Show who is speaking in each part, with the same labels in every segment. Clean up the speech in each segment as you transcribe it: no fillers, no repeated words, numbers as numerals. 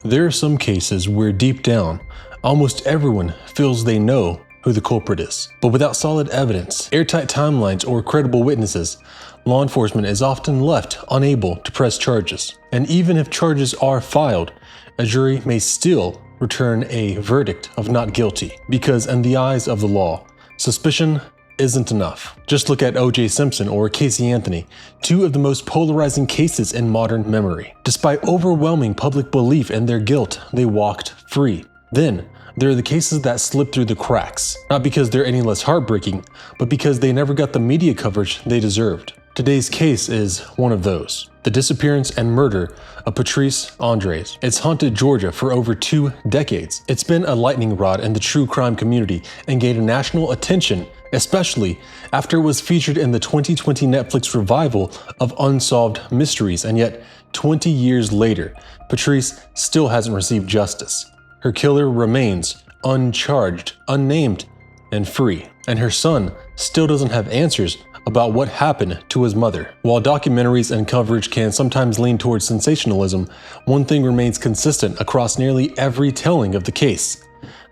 Speaker 1: There are some cases where deep down, almost everyone feels they know who the culprit is. But without solid evidence, airtight timelines, or credible witnesses, law enforcement is often left unable to press charges. And even if charges are filed, a jury may still return a verdict of not guilty, because in the eyes of the law, suspicion isn't enough. Just look at O.J. Simpson or Casey Anthony, two of the most polarizing cases in modern memory. Despite overwhelming public belief in their guilt, they walked free. Then, there are the cases that slip through the cracks, not because they're any less heartbreaking, but because they never got the media coverage they deserved. Today's case is one of those. The disappearance and murder of Patrice Endres. It's haunted Georgia for over 2 decades. It's been a lightning rod in the true crime community and gained national attention, especially after it was featured in the 2020 Netflix revival of Unsolved Mysteries. And yet, 20 years later, Patrice still hasn't received justice. Her killer remains uncharged, unnamed, and free. And her son still doesn't have answers about what happened to his mother. While documentaries and coverage can sometimes lean towards sensationalism, one thing remains consistent across nearly every telling of the case: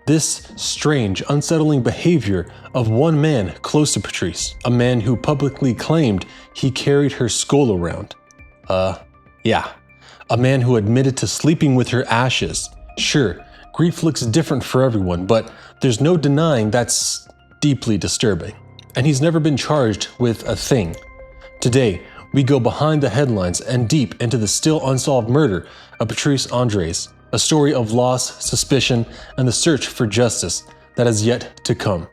Speaker 1: this strange, unsettling behavior of one man close to Patrice, a man who publicly claimed he carried her skull around. A man who admitted to sleeping with her ashes. Sure, grief looks different for everyone, but there's no denying that's deeply disturbing. And he's never been charged with a thing. Today, we go behind the headlines and deep into the still unsolved murder of Patrice Endres, a story of loss, suspicion, and the search for justice that has yet to come.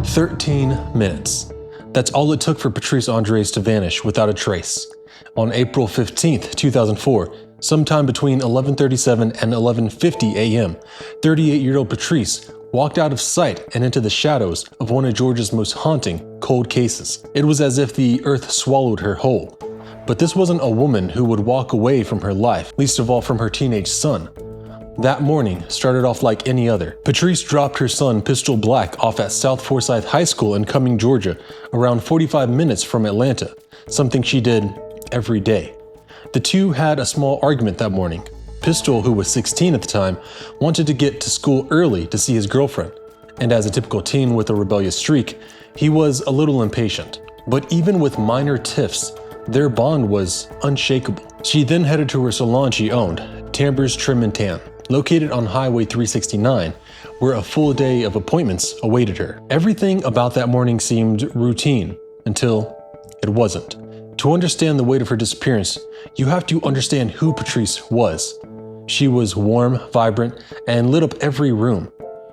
Speaker 1: "13 minutes. That's all it took for Patrice Endres to vanish without a trace. On April 15th, 2004, sometime between 11:37 and 11:50 a.m., 38-year-old Patrice walked out of sight and into the shadows of one of Georgia's most haunting cold cases. It was as if the earth swallowed her whole. But this wasn't a woman who would walk away from her life, least of all from her teenage son. That morning started off like any other. Patrice dropped her son Pistol Black off at South Forsyth High School in Cumming, Georgia, around 45 minutes from Atlanta, something she did every day. The two had a small argument that morning. Pistol, who was 16 at the time, wanted to get to school early to see his girlfriend, and as a typical teen with a rebellious streak, he was a little impatient. But even with minor tiffs, their bond was unshakable. She then headed to her salon she owned, Tambers Trim and Tan, located on Highway 369, where a full day of appointments awaited her. Everything about that morning seemed routine, until it wasn't. To understand the weight of her disappearance, you have to understand who Patrice was. She was warm, vibrant, and lit up every room.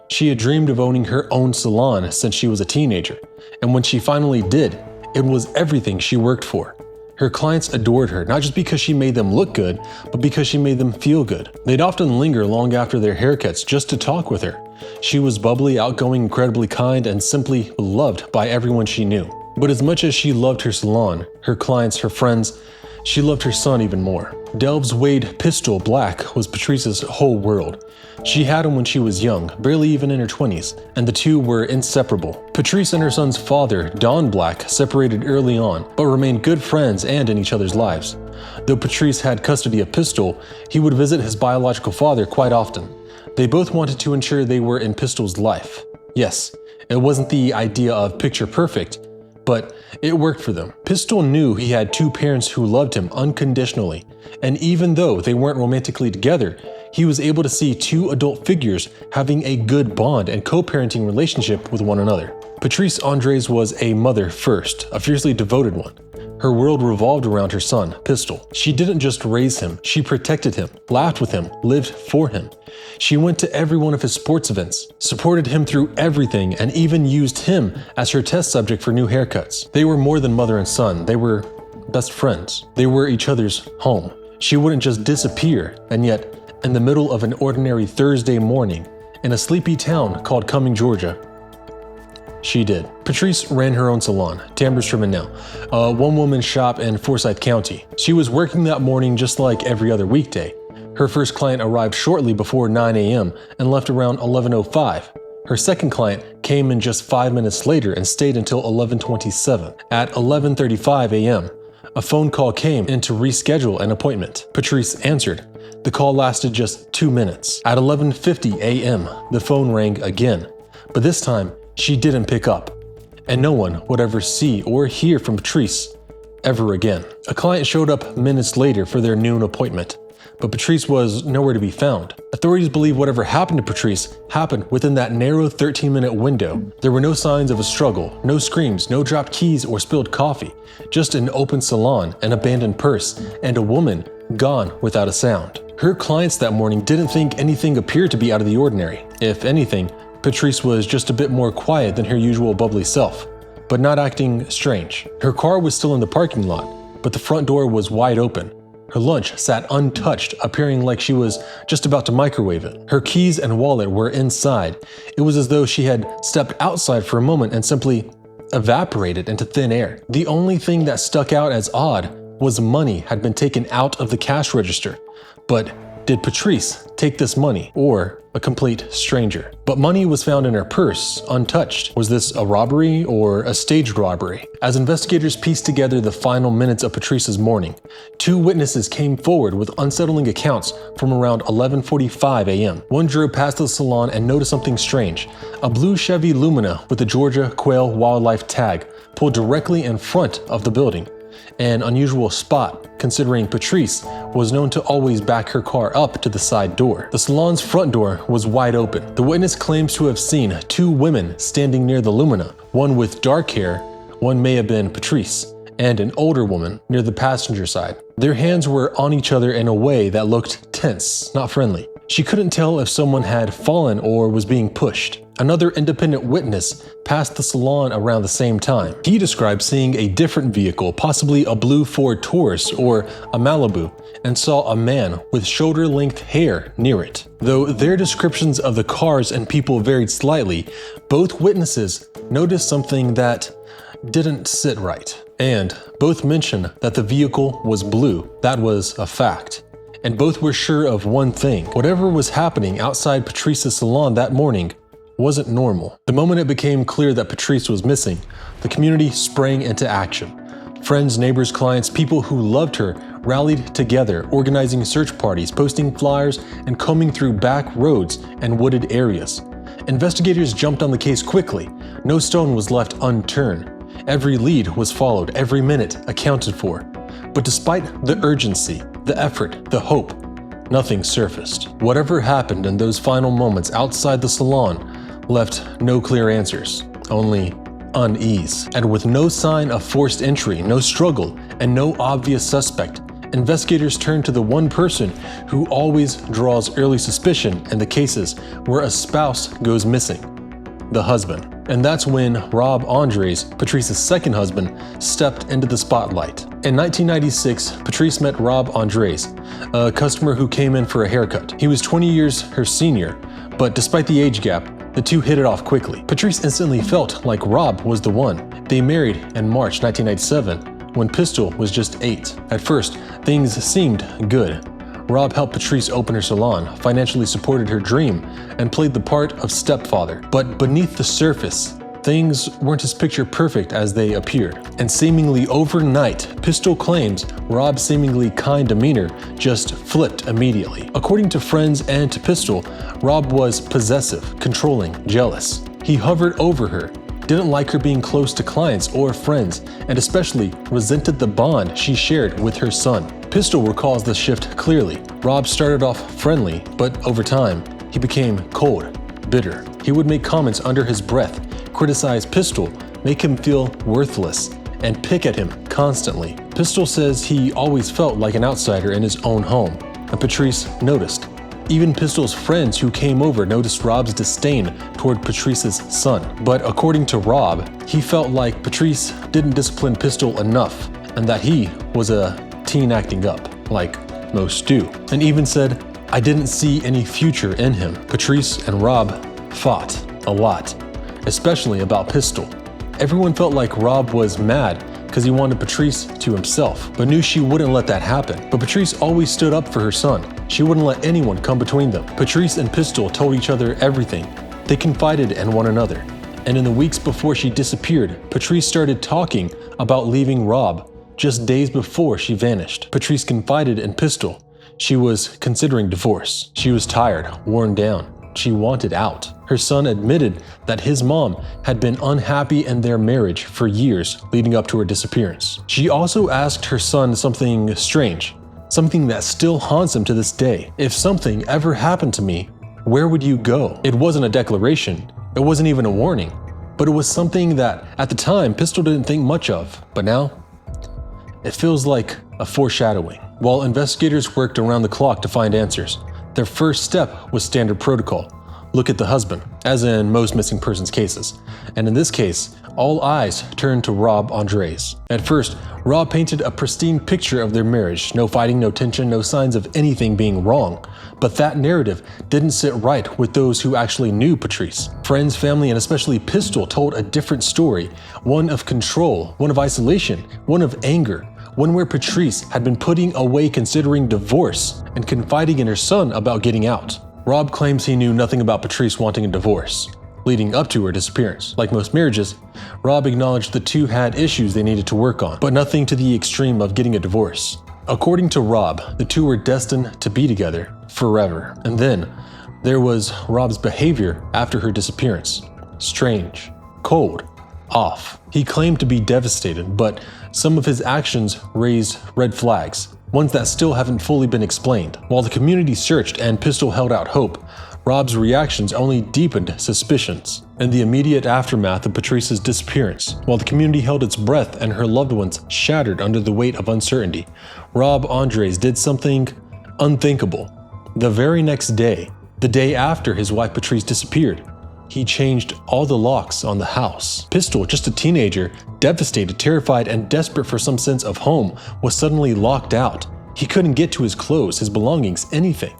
Speaker 1: She had dreamed of owning her own salon since she was a teenager, and when she finally did, it was everything she worked for. Her clients adored her, not just because she made them look good, but because she made them feel good. They'd often linger long after their haircuts just to talk with her. She was bubbly, outgoing, incredibly kind, and simply loved by everyone she knew. But as much as she loved her salon, her clients, her friends, she loved her son even more. Delves Wade Pistol Black was Patrice's whole world. She had him when she was young, barely even in her 20s, and the two were inseparable. Patrice and her son's father, Don Black, separated early on, but remained good friends and in each other's lives. Though Patrice had custody of Pistol, he would visit his biological father quite often. They both wanted to ensure they were in Pistol's life. Yes, it wasn't the idea of picture perfect, but it worked for them. Pistol knew he had two parents who loved him unconditionally, and even though they weren't romantically together, he was able to see two adult figures having a good bond and co-parenting relationship with one another. Patrice Endres was a mother first, a fiercely devoted one. Her world revolved around her son, Pistol. She didn't just raise him, she protected him, laughed with him, lived for him. She went to every one of his sports events, supported him through everything, and even used him as her test subject for new haircuts. They were more than mother and son, they were best friends. They were each other's home. She wouldn't just disappear, and yet, in the middle of an ordinary Thursday morning, in a sleepy town called Cumming, Georgia, she did. Patrice ran her own salon, Tambers Trim and Nail, a one-woman shop in Forsyth County. She was working that morning just like every other weekday. Her first client arrived shortly before 9 a.m. and left around 11:05. Her second client came in just 5 minutes later and stayed until 11:27. At 11:35 a.m., a phone call came in to reschedule an appointment. Patrice answered. The call lasted just 2 minutes. At 11:50 a.m., the phone rang again, but this time she didn't pick up, and no one would ever see or hear from Patrice ever again. A client showed up minutes later for their noon appointment, but Patrice was nowhere to be found. Authorities believe whatever happened to Patrice happened within that narrow 13-minute window. There were no signs of a struggle, no screams, no dropped keys or spilled coffee, just an open salon, an abandoned purse, and a woman gone without a sound. Her clients that morning didn't think anything appeared to be out of the ordinary. If anything, Patrice was just a bit more quiet than her usual bubbly self, but not acting strange. Her car was still in the parking lot, but the front door was wide open. Her lunch sat untouched, appearing like she was just about to microwave it. Her keys and wallet were inside. It was as though she had stepped outside for a moment and simply evaporated into thin air. The only thing that stuck out as odd was money had been taken out of the cash register. But did Patrice take this money, or a complete stranger? But money was found in her purse, untouched. Was this a robbery or a staged robbery? As investigators pieced together the final minutes of Patrice's morning, 2 witnesses came forward with unsettling accounts from around 11:45 a.m. One drove past the salon and noticed something strange. A blue Chevy Lumina with the Georgia Quail Wildlife tag pulled directly in front of the building. An unusual spot, considering Patrice was known to always back her car up to the side door. The salon's front door was wide open. The witness claims to have seen 2 women standing near the Lumina, one with dark hair, one may have been Patrice, and an older woman near the passenger side. Their hands were on each other in a way that looked tense, not friendly. She couldn't tell if someone had fallen or was being pushed. Another independent witness passed the salon around the same time. He described seeing a different vehicle, possibly a blue Ford Taurus or a Malibu, and saw a man with shoulder-length hair near it. Though their descriptions of the cars and people varied slightly, both witnesses noticed something that didn't sit right. And both mentioned that the vehicle was blue. That was a fact. And both were sure of one thing. Whatever was happening outside Patrice's salon that morning wasn't normal. The moment it became clear that Patrice was missing, the community sprang into action. Friends, neighbors, clients, people who loved her rallied together, organizing search parties, posting flyers, and combing through back roads and wooded areas. Investigators jumped on the case quickly. No stone was left unturned. Every lead was followed, every minute accounted for. But despite the urgency, the effort, the hope, nothing surfaced. Whatever happened in those final moments outside the salon left no clear answers, only unease. And with no sign of forced entry, no struggle, and no obvious suspect, investigators turned to the one person who always draws early suspicion in the cases where a spouse goes missing: the husband. And that's when Rob Endres, Patrice's second husband, stepped into the spotlight. In 1996, Patrice met Rob Endres, a customer who came in for a haircut. He was 20 years her senior, but despite the age gap, the two hit it off quickly. Patrice instantly felt like Rob was the one. They married in March 1997, when Pistol was just 8. At first, things seemed good. Rob helped Patrice open her salon, financially supported her dream, and played the part of stepfather. But beneath the surface, things weren't as picture perfect as they appeared. And seemingly overnight, Pistol claims Rob's seemingly kind demeanor just flipped immediately. According to friends and to Pistol, Rob was possessive, controlling, jealous. He hovered over her, didn't like her being close to clients or friends, and especially resented the bond she shared with her son. Pistol recalls the shift clearly. Rob started off friendly, but over time, he became cold, bitter. He would make comments under his breath, criticize Pistol, make him feel worthless, and pick at him constantly. Pistol says he always felt like an outsider in his own home, and Patrice noticed. Even Pistol's friends who came over noticed Rob's disdain toward Patrice's son. But according to Rob, he felt like Patrice didn't discipline Pistol enough, and that he was a teen acting up, like most do. And even said, "I didn't see any future in him." Patrice and Rob fought a lot, especially about Pistol. Everyone felt like Rob was mad because he wanted Patrice to himself, but knew she wouldn't let that happen. But Patrice always stood up for her son. She wouldn't let anyone come between them. Patrice and Pistol told each other everything. They confided in one another. And in the weeks before she disappeared, Patrice started talking about leaving Rob just days before she vanished. Patrice confided in Pistol. She was considering divorce. She was tired, worn down. She wanted out. Her son admitted that his mom had been unhappy in their marriage for years leading up to her disappearance. She also asked her son something strange, something that still haunts him to this day. If something ever happened to me, where would you go? It wasn't a declaration. It wasn't even a warning, but it was something that at the time Pistol didn't think much of, but now it feels like a foreshadowing. While investigators worked around the clock to find answers, their first step was standard protocol. Look at the husband, as in most missing persons cases. And in this case, all eyes turned to Rob Endres. At first, Rob painted a pristine picture of their marriage. No fighting, no tension, no signs of anything being wrong. But that narrative didn't sit right with those who actually knew Patrice. Friends, family, and especially Pistol told a different story. One of control, one of isolation, one of anger. One where Patrice had been putting away considering divorce and confiding in her son about getting out. Rob claims he knew nothing about Patrice wanting a divorce leading up to her disappearance. Like most marriages, Rob acknowledged the two had issues they needed to work on, but nothing to the extreme of getting a divorce. According to Rob, the two were destined to be together forever. And then there was Rob's behavior after her disappearance. Strange, cold, off. He claimed to be devastated, but some of his actions raised red flags, ones that still haven't fully been explained. While the community searched and Pistol held out hope, Rob's reactions only deepened suspicions. In the immediate aftermath of Patrice's disappearance, while the community held its breath and her loved ones shattered under the weight of uncertainty, Rob Endres did something unthinkable. The very next day, the day after his wife Patrice disappeared, he changed all the locks on the house. Pistol, just a teenager, devastated, terrified, and desperate for some sense of home, was suddenly locked out. He couldn't get to his clothes, his belongings, anything.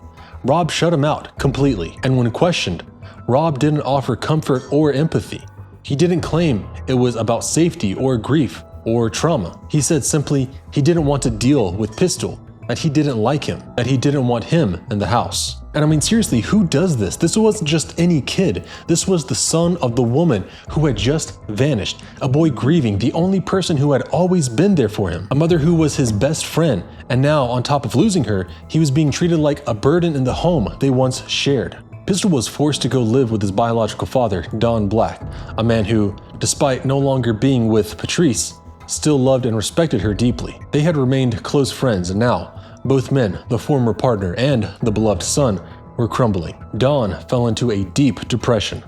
Speaker 1: Rob shut him out completely, and when questioned, Rob didn't offer comfort or empathy. He didn't claim it was about safety or grief or trauma. He said simply he didn't want to deal with Pistol, that he didn't like him, that he didn't want him in the house. And I mean, seriously, who does this? This wasn't just any kid. This was the son of the woman who had just vanished, a boy grieving, the only person who had always been there for him, a mother who was his best friend, and now, on top of losing her, he was being treated like a burden in the home they once shared. Pistol was forced to go live with his biological father, Don Black, a man who, despite no longer being with Patrice, still loved and respected her deeply. They had remained close friends, and now, both men, the former partner and the beloved son, were crumbling. Don fell into a deep depression.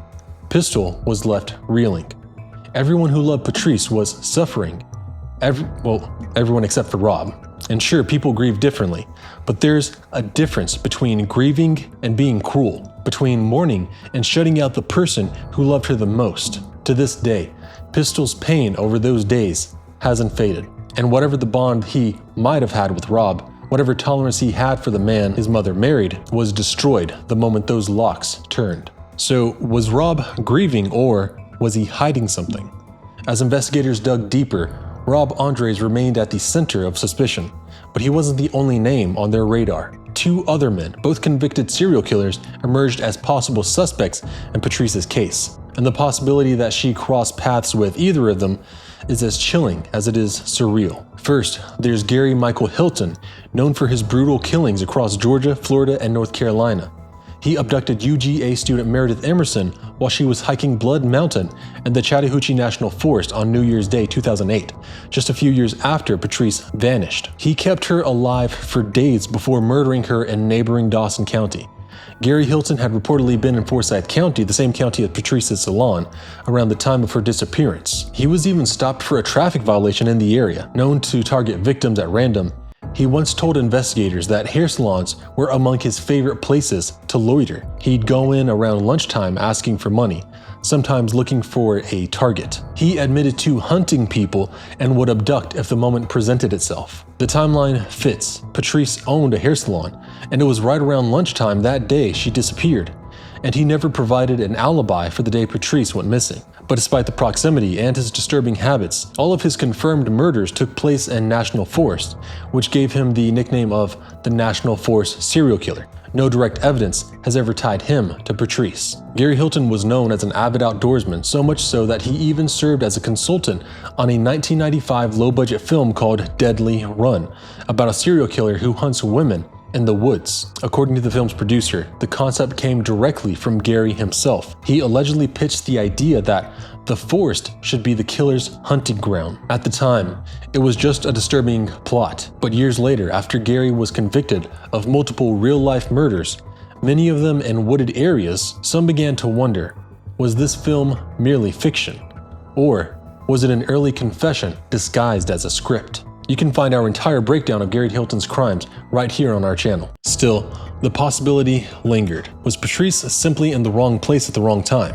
Speaker 1: Pistol was left reeling. Everyone who loved Patrice was suffering. Everyone except for Rob. And sure, people grieve differently, but there's a difference between grieving and being cruel, between mourning and shutting out the person who loved her the most. To this day, Pistol's pain over those days hasn't faded. And whatever the bond he might have had with Rob, whatever tolerance he had for the man his mother married, was destroyed the moment those locks turned. So, was Rob grieving, or was he hiding something? As investigators dug deeper, Rob Endres remained at the center of suspicion, but he wasn't the only name on their radar. Two other men, both convicted serial killers, emerged as possible suspects in Patrice's case. And the possibility that she crossed paths with either of them is as chilling as it is surreal. First, there's Gary Michael Hilton, known for his brutal killings across Georgia, Florida, and North Carolina. He abducted UGA student Meredith Emerson while she was hiking Blood Mountain in the Chattahoochee National Forest on New Year's Day 2008, just a few years after Patrice vanished. He kept her alive for days before murdering her in neighboring Dawson County. Gary Hilton had reportedly been in Forsyth County, the same county as Patrice's Salon, around the time of her disappearance. He was even stopped for a traffic violation in the area. Known to target victims at random, he once told investigators that hair salons were among his favorite places to loiter. He'd go in around lunchtime asking for money, sometimes looking for a target. He admitted to hunting people and would abduct if the moment presented itself. The timeline fits. Patrice owned a hair salon, and it was right around lunchtime that day she disappeared. and he never provided an alibi for the day Patrice went missing. But despite the proximity and his disturbing habits, all of his confirmed murders took place in National Forest, which gave him the nickname of the National Forest serial killer. No direct evidence has ever tied him to Patrice. Gary Hilton was known as an avid outdoorsman, so much so that he even served as a consultant on a 1995 low-budget film called Deadly Run, about a serial killer who hunts women in the woods. According to the film's producer, the concept came directly from Gary himself. He allegedly pitched the idea that the forest should be the killer's hunting ground. At the time, it was just a disturbing plot, but years later, after Gary was convicted of multiple real-life murders, many of them in wooded areas, some began to wonder, was this film merely fiction? Or was it an early confession disguised as a script? You can find our entire breakdown of Gary Hilton's crimes right here on our channel. Still, the possibility lingered. Was Patrice simply in the wrong place at the wrong time,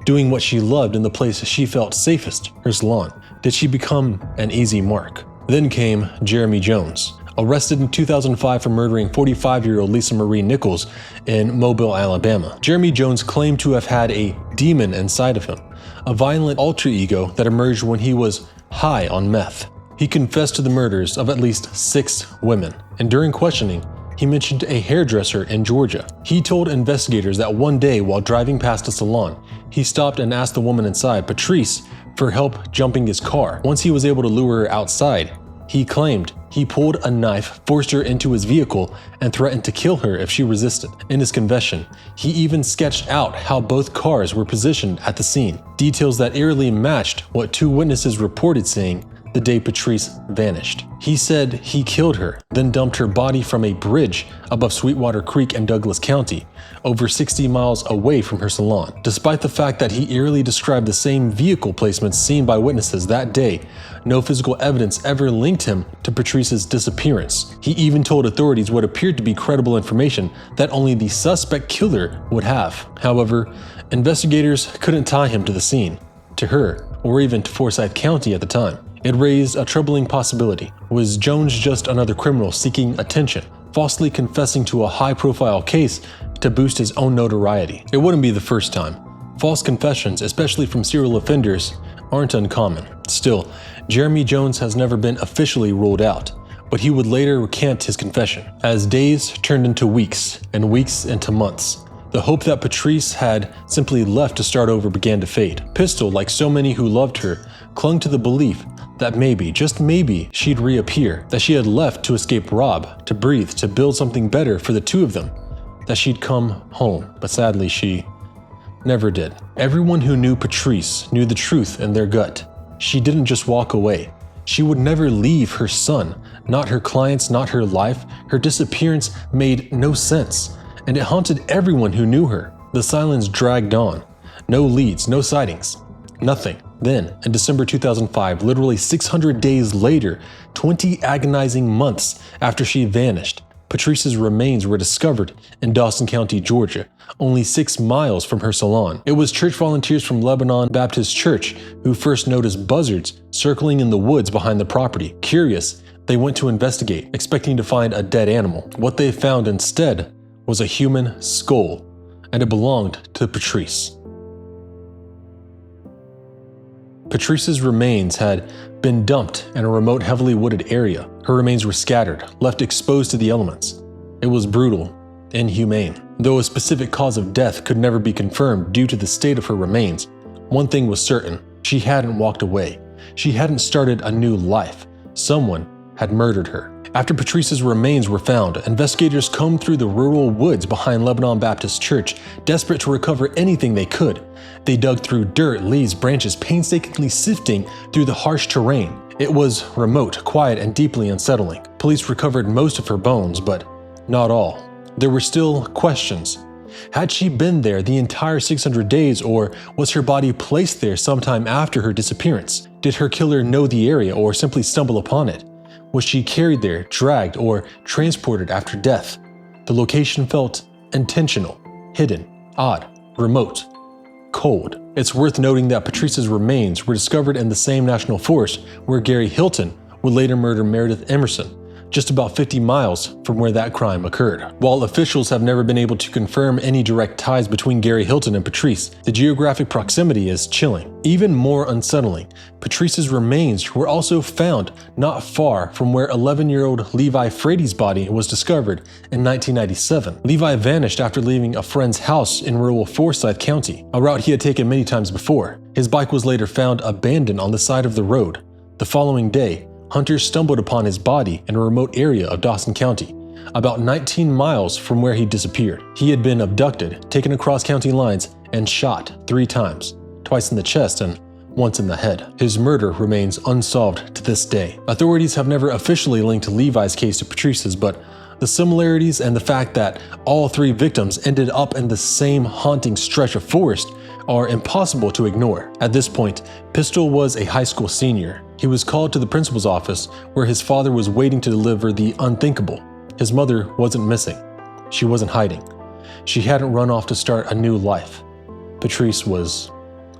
Speaker 1: doing what she loved in the place she felt safest, her salon? Did she become an easy mark? Then came Jeremy Jones, arrested in 2005 for murdering 45-year-old Lisa Marie Nichols in Mobile, Alabama. Jeremy Jones claimed to have had a demon inside of him, a violent alter ego that emerged when he was high on meth. He confessed to the murders of at least 6 women, and during questioning, he mentioned a hairdresser in Georgia. He told investigators that one day while driving past a salon, he stopped and asked the woman inside, Patrice, for help jumping his car. Once he was able to lure her outside, he claimed he pulled a knife, forced her into his vehicle, and threatened to kill her if she resisted. In his confession, he even sketched out how both cars were positioned at the scene, details that eerily matched what 2 witnesses reported seeing the day Patrice vanished. He said he killed her, then dumped her body from a bridge above Sweetwater Creek in Douglas County, over 60 miles away from her salon. Despite the fact that he eerily described the same vehicle placements seen by witnesses that day, no physical evidence ever linked him to Patrice's disappearance. He even told authorities what appeared to be credible information that only the suspect killer would have. However, investigators couldn't tie him to the scene, to her, or even to Forsyth County at the time. It raised a troubling possibility. Was Jones just another criminal seeking attention, falsely confessing to a high-profile case to boost his own notoriety? It wouldn't be the first time. False confessions, especially from serial offenders, aren't uncommon. Still, Jeremy Jones has never been officially ruled out, but he would later recant his confession. As days turned into weeks, and weeks into months, the hope that Patrice had simply left to start over began to fade. Pistol, like so many who loved her, clung to the belief that maybe, just maybe, she'd reappear, that she had left to escape Rob, to breathe, to build something better for the 2 of them, that she'd come home, but sadly she never did. Everyone who knew Patrice knew the truth in their gut. She didn't just walk away. She would never leave her son, not her clients, not her life. Her disappearance made no sense, and it haunted everyone who knew her. The silence dragged on. No leads, no sightings, nothing. Then, in December 2005, literally 600 days later, 20 agonizing months after she vanished, Patrice's remains were discovered in Dawson County, Georgia, only 6 miles from her salon. It was church volunteers from Lebanon Baptist Church who first noticed buzzards circling in the woods behind the property. Curious, they went to investigate, expecting to find a dead animal. What they found instead was a human skull, and it belonged to Patrice. Patrice's remains had been dumped in a remote, heavily wooded area. Her remains were scattered, left exposed to the elements. It was brutal, inhumane. Though a specific cause of death could never be confirmed due to the state of her remains, one thing was certain: she hadn't walked away. She hadn't started a new life. Someone had murdered her. After Patrice's remains were found, investigators combed through the rural woods behind Lebanon Baptist Church, desperate to recover anything they could. They dug through dirt, leaves, branches, painstakingly sifting through the harsh terrain. It was remote, quiet, and deeply unsettling. Police recovered most of her bones, but not all. There were still questions. Had she been there the entire 600 days, or was her body placed there sometime after her disappearance? Did her killer know the area or simply stumble upon it? Was she carried there, dragged, or transported after death? The location felt intentional, hidden, odd, remote, cold. It's worth noting that Patrice's remains were discovered in the same national forest where Gary Hilton would later murder Meredith Emerson, just about 50 miles from where that crime occurred. While officials have never been able to confirm any direct ties between Gary Hilton and Patrice, the geographic proximity is chilling. Even more unsettling, Patrice's remains were also found not far from where 11-year-old Levi Frady's body was discovered in 1997. Levi vanished after leaving a friend's house in rural Forsyth County, a route he had taken many times before. His bike was later found abandoned on the side of the road. The following day, hunters stumbled upon his body in a remote area of Dawson County, about 19 miles from where he disappeared. He had been abducted, taken across county lines, and shot 3 times, twice in the chest and once in the head. His murder remains unsolved to this day. Authorities have never officially linked Levi's case to Patrice's, but the similarities and the fact that all 3 victims ended up in the same haunting stretch of forest are impossible to ignore. At this point, Pistol was a high school senior. He was called to the principal's office where his father was waiting to deliver the unthinkable. His mother wasn't missing. She wasn't hiding. She hadn't run off to start a new life. Patrice was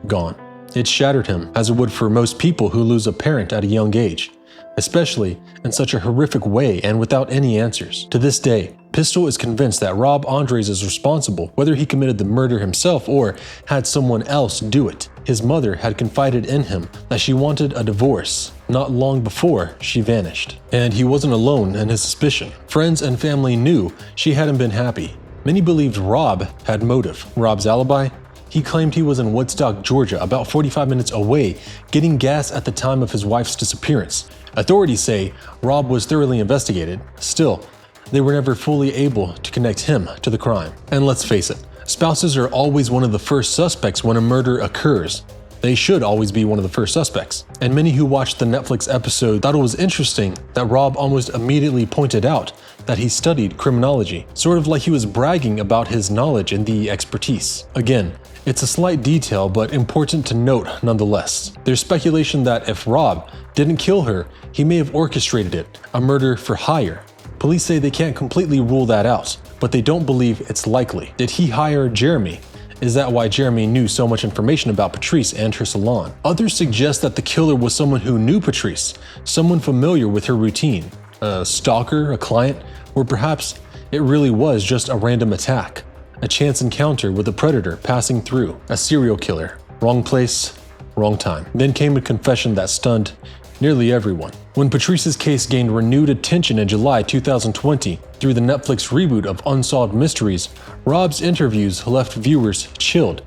Speaker 1: gone. It shattered him, as it would for most people who lose a parent at a young age, especially in such a horrific way and without any answers. To this day, Pistol is convinced that Rob Endres is responsible, whether he committed the murder himself or had someone else do it. His mother had confided in him that she wanted a divorce not long before she vanished. And he wasn't alone in his suspicion. Friends and family knew she hadn't been happy. Many believed Rob had motive. Rob's alibi? He claimed he was in Woodstock, Georgia, about 45 minutes away, getting gas at the time of his wife's disappearance. Authorities say Rob was thoroughly investigated. Still, they were never fully able to connect him to the crime. And let's face it, spouses are always one of the first suspects when a murder occurs. They should always be one of the first suspects. And many who watched the Netflix episode thought it was interesting that Rob almost immediately pointed out that he studied criminology, sort of like he was bragging about his knowledge and the expertise. Again, it's a slight detail, but important to note nonetheless. There's speculation that if Rob didn't kill her, he may have orchestrated it, a murder for hire. Police say they can't completely rule that out, but they don't believe it's likely. Did he hire Jeremy? Is that why Jeremy knew so much information about Patrice and her salon? Others suggest that the killer was someone who knew Patrice, someone familiar with her routine, a stalker, a client, or perhaps it really was just a random attack, a chance encounter with a predator passing through, a serial killer. Wrong place, wrong time. Then came a confession that stunned nearly everyone. When Patrice's case gained renewed attention in July 2020 through the Netflix reboot of Unsolved Mysteries, Rob's interviews left viewers chilled.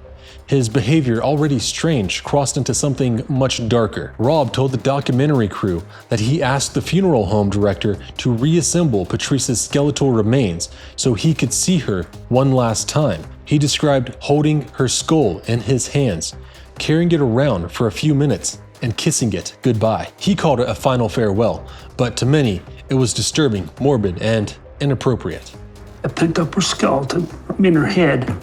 Speaker 1: His behavior, already strange, crossed into something much darker. Rob told the documentary crew that he asked the funeral home director to reassemble Patrice's skeletal remains so he could see her one last time. He described holding her skull in his hands, carrying it around for a few minutes, and kissing it goodbye. He called it a final farewell, but to many, it was disturbing, morbid, and inappropriate.
Speaker 2: I picked up her skeleton, in her head,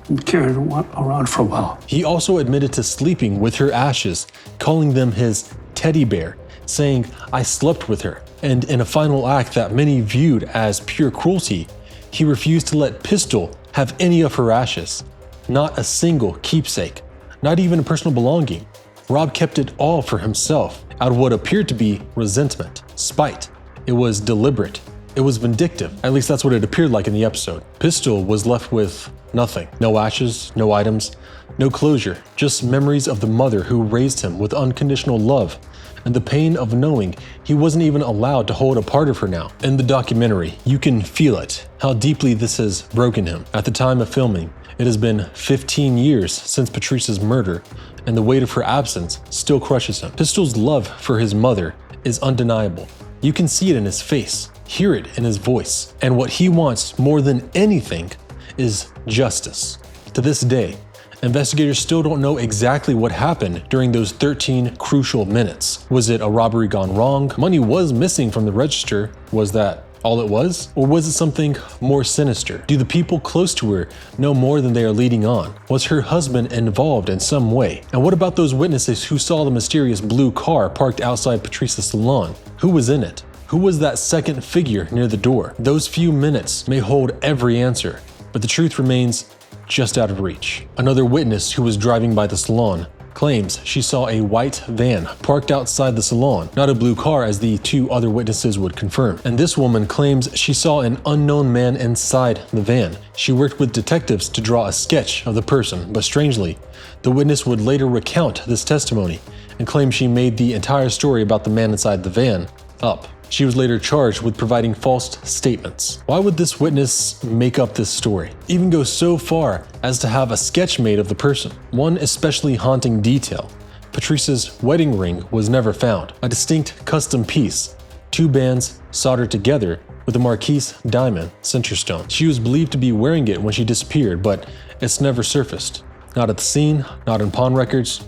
Speaker 2: and carried her around for a while.
Speaker 1: He also admitted to sleeping with her ashes, calling them his teddy bear, saying, "I slept with her." And in a final act that many viewed as pure cruelty, he refused to let Pistol have any of her ashes. Not a single keepsake, not even a personal belonging. Rob kept it all for himself, out of what appeared to be resentment, spite. It was deliberate. It was vindictive. At least that's what it appeared like in the episode. Pistol was left with nothing. No ashes, no items, no closure. Just memories of the mother who raised him with unconditional love, and the pain of knowing he wasn't even allowed to hold a part of her now. In the documentary, you can feel it, how deeply this has broken him. At the time of filming, it has been 15 years since Patrice's murder, and the weight of her absence still crushes him. Pistol's love for his mother is undeniable. You can see it in his face, hear it in his voice, and what he wants more than anything is justice. To this day, investigators still don't know exactly what happened during those 13 crucial minutes. Was it a robbery gone wrong? Money was missing from the register. Was that all it was? Or was it something more sinister? Do the people close to her know more than they are leading on? Was her husband involved in some way? And what about those witnesses who saw the mysterious blue car parked outside Patrice's salon? Who was in it? Who was that second figure near the door? Those few minutes may hold every answer, but the truth remains just out of reach. Another witness who was driving by the salon claims she saw a white van parked outside the salon, not a blue car as the two other witnesses would confirm. And this woman claims she saw an unknown man inside the van. She worked with detectives to draw a sketch of the person, but strangely, the witness would later recount this testimony and claim she made the entire story about the man inside the van up. She was later charged with providing false statements. Why would this witness make up this story? Even go so far as to have a sketch made of the person. One especially haunting detail: Patrice's wedding ring was never found. A distinct custom piece, two bands soldered together with a Marquise diamond center stone. She was believed to be wearing it when she disappeared, but it's never surfaced. Not at the scene, not in pawn records,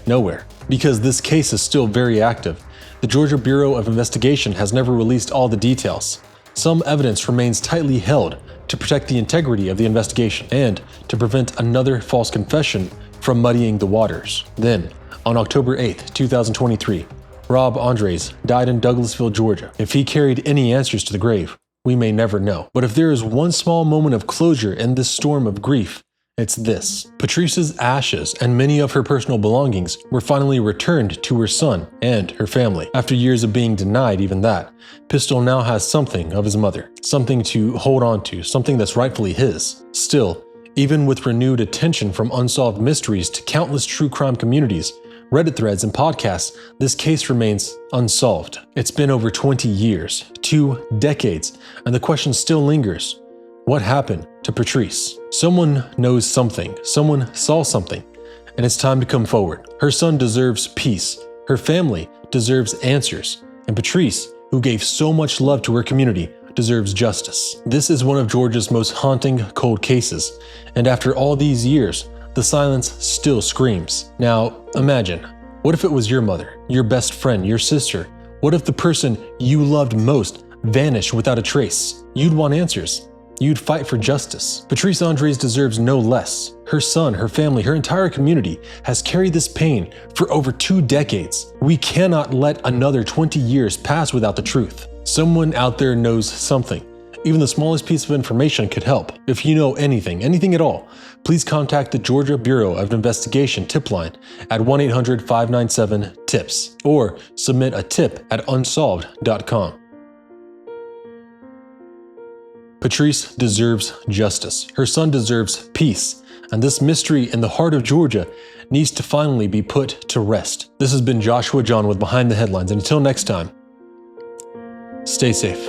Speaker 1: nowhere. Because this case is still very active, the Georgia Bureau of Investigation has never released all the details. Some evidence remains tightly held to protect the integrity of the investigation and to prevent another false confession from muddying the waters. Then, on October 8, 2023, Rob Endres died in Douglasville, Georgia. If he carried any answers to the grave, we may never know. But if there is one small moment of closure in this storm of grief, it's this. Patrice's ashes and many of her personal belongings were finally returned to her son and her family. After years of being denied even that, Pistol now has something of his mother, something to hold on to, something that's rightfully his. Still, even with renewed attention from unsolved mysteries to countless true crime communities, Reddit threads, and podcasts, this case remains unsolved. It's been over 20 years, 2 decades, and the question still lingers. What happened to Patrice? Someone knows something, someone saw something, and it's time to come forward. Her son deserves peace, her family deserves answers, and Patrice, who gave so much love to her community, deserves justice. This is one of Georgia's most haunting cold cases, and after all these years, the silence still screams. Now, imagine, what if it was your mother, your best friend, your sister? What if the person you loved most vanished without a trace? You'd want answers. You'd fight for justice. Patrice Endres deserves no less. Her son, her family, her entire community has carried this pain for over 2 decades. We cannot let another 20 years pass without the truth. Someone out there knows something. Even the smallest piece of information could help. If you know anything at all, please contact the Georgia Bureau of Investigation tip line at 1-800-597-TIPS or submit a tip at unsolved.com. Patrice deserves justice. Her son deserves peace. And this mystery in the heart of Georgia needs to finally be put to rest. This has been Joshua John with Behind the Headlines. And until next time, stay safe.